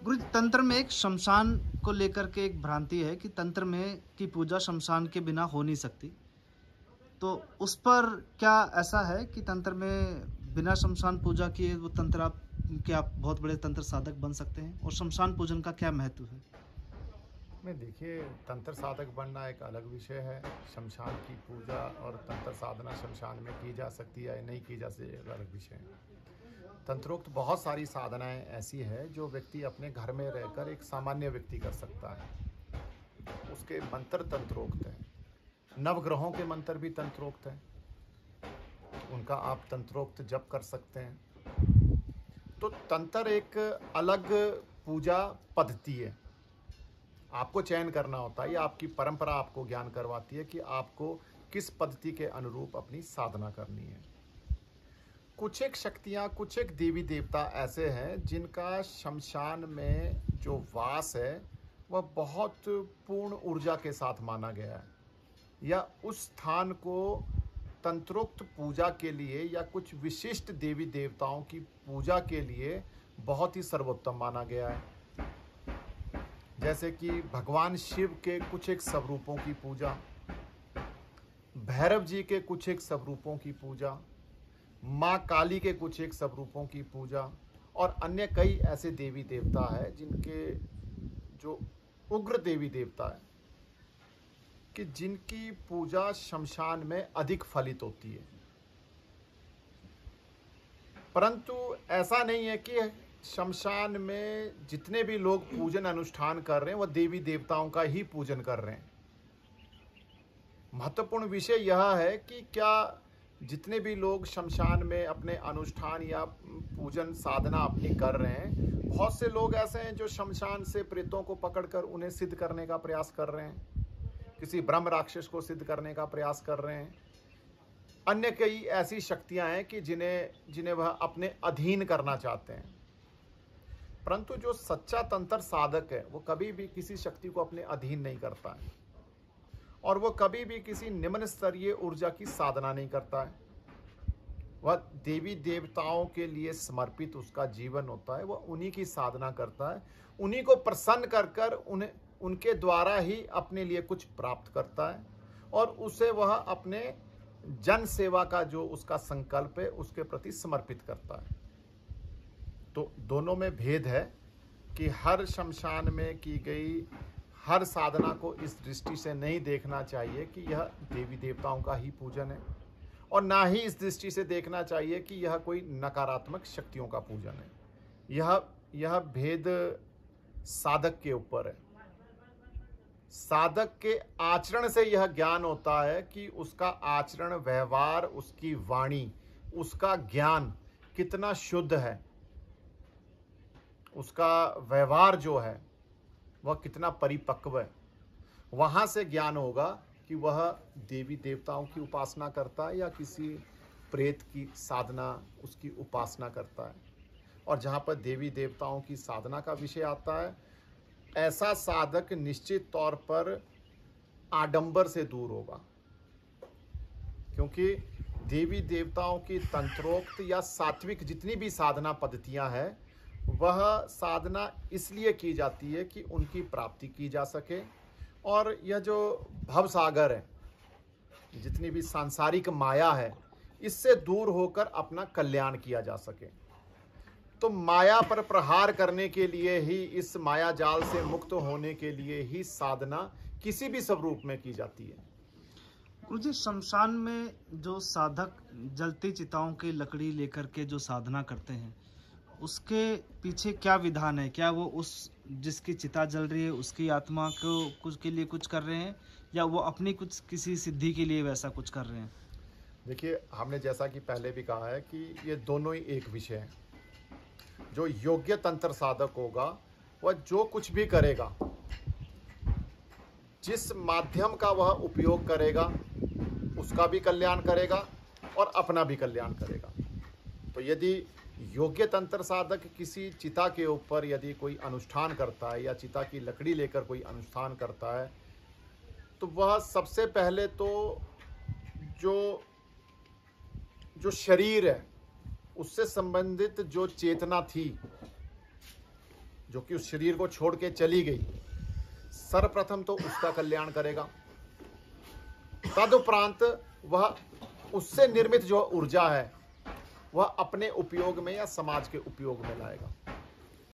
गुरु जी, तंत्र में एक शमशान को लेकर के एक भ्रांति है कि तंत्र में की पूजा शमशान के बिना हो नहीं सकती। तो उस पर क्या ऐसा है कि तंत्र में बिना शमशान पूजा किए वो तंत्र आप बहुत बड़े तंत्र साधक बन सकते हैं, और शमशान पूजन का क्या महत्व है? में देखिए, तंत्र साधक बनना एक अलग विषय है। शमशान की पूजा और तंत्र साधना शमशान में की जा सकती है या नहीं की जा सकती, एक अलग विषय है। तंत्रोक्त बहुत सारी साधनाएं ऐसी है जो व्यक्ति अपने घर में रहकर एक सामान्य व्यक्ति कर सकता है। उसके मंत्र तंत्रोक्त हैं। नवग्रहों के मंत्र भी तंत्रोक्त हैं, उनका आप तंत्रोक्त जप कर सकते हैं। तो तंत्र एक अलग पूजा पद्धति है। आपको चयन करना होता है या आपकी परंपरा आपको ज्ञान करवाती है कि आपको किस पद्धति के अनुरूप अपनी साधना करनी है। कुछ एक शक्तियाँ, कुछ एक देवी देवता ऐसे हैं जिनका शमशान में जो वास है वह बहुत पूर्ण ऊर्जा के साथ माना गया है, या उस स्थान को तंत्रोक्त पूजा के लिए या कुछ विशिष्ट देवी देवताओं की पूजा के लिए बहुत ही सर्वोत्तम माना गया है। जैसे कि भगवान शिव के कुछ एक स्वरूपों की पूजा, भैरव जी के कुछ एक स्वरूपों की पूजा, माँ काली के कुछ एक स्वरूपों की पूजा, और अन्य कई ऐसे देवी देवता है जिनके जो उग्र देवी देवता है कि जिनकी पूजा शमशान में अधिक फलित होती है। परंतु ऐसा नहीं है कि शमशान में जितने भी लोग पूजन अनुष्ठान कर रहे हैं वह देवी देवताओं का ही पूजन कर रहे हैं। महत्वपूर्ण विषय यह है कि क्या जितने भी लोग शमशान में अपने अनुष्ठान या पूजन साधना अपनी कर रहे हैं, बहुत से लोग ऐसे हैं जो शमशान से प्रेतों को पकड़कर उन्हें सिद्ध करने का प्रयास कर रहे हैं, किसी ब्रह्म राक्षस को सिद्ध करने का प्रयास कर रहे हैं। अन्य कई ऐसी शक्तियां हैं कि जिन्हें वह अपने अधीन करना चाहते हैं। परंतु जो सच्चा तंत्र साधक है वो कभी भी किसी शक्ति को अपने अधीन नहीं करता है, और वो कभी भी किसी निम्न स्तरीय ऊर्जा की साधना नहीं करता है। वह देवी देवताओं के लिए समर्पित उसका जीवन होता है। वह उन्हीं की साधना करता है, उन्हीं को प्रसन्न कर कर उन्हें उनके द्वारा ही अपने लिए कुछ प्राप्त करता है, और उसे वह अपने जन सेवा का जो उसका संकल्प है उसके प्रति समर्पित करता है। तो दोनों में भेद है कि हर शमशान में की गई हर साधना को इस दृष्टि से नहीं देखना चाहिए कि यह देवी देवताओं का ही पूजन है, और ना ही इस दृष्टि से देखना चाहिए कि यह कोई नकारात्मक शक्तियों का पूजन है। यह भेद साधक के ऊपर है। साधक के आचरण से यह ज्ञान होता है कि उसका आचरण, व्यवहार, उसकी वाणी, उसका ज्ञान कितना शुद्ध है, उसका व्यवहार जो है वह कितना परिपक्व है। वहाँ से ज्ञान होगा कि वह देवी देवताओं की उपासना करता है या किसी प्रेत की साधना, उसकी उपासना करता है। और जहाँ पर देवी देवताओं की साधना का विषय आता है, ऐसा साधक निश्चित तौर पर आडंबर से दूर होगा, क्योंकि देवी देवताओं की तंत्रोक्त या सात्विक जितनी भी साधना पद्धतियां हैं वह साधना इसलिए की जाती है कि उनकी प्राप्ति की जा सके, और यह जो भवसागर है, जितनी भी सांसारिक माया है, इससे दूर होकर अपना कल्याण किया जा सके। तो माया पर प्रहार करने के लिए ही, इस माया जाल से मुक्त होने के लिए ही साधना किसी भी स्वरूप में की जाती है। गुरुजी, शमशान में जो साधक जलती चिताओं की लकड़ी लेकर के जो साधना करते हैं, उसके पीछे क्या विधान है? क्या वो उस जिसकी चिता जल रही है उसकी आत्मा को कुछ के लिए कुछ कर रहे हैं, या वो अपनी कुछ किसी सिद्धि के लिए वैसा कुछ कर रहे हैं? देखिए, हमने जैसा कि पहले भी कहा है कि ये दोनों ही एक विषय है। जो योग्य तंत्र साधक होगा वह जो कुछ भी करेगा, जिस माध्यम का वह उपयोग करेगा, उसका भी कल्याण करेगा और अपना भी कल्याण करेगा। तो यदि योग्य तंत्र साधक किसी चिता के ऊपर यदि कोई अनुष्ठान करता है या चिता की लकड़ी लेकर कोई अनुष्ठान करता है, तो वह सबसे पहले तो जो शरीर है उससे संबंधित जो चेतना थी जो कि उस शरीर को छोड़ के चली गई, सर्वप्रथम तो उसका कल्याण करेगा। तदुपरांत वह उससे निर्मित जो ऊर्जा है वह अपने उपयोग में या समाज के उपयोग में लाएगा।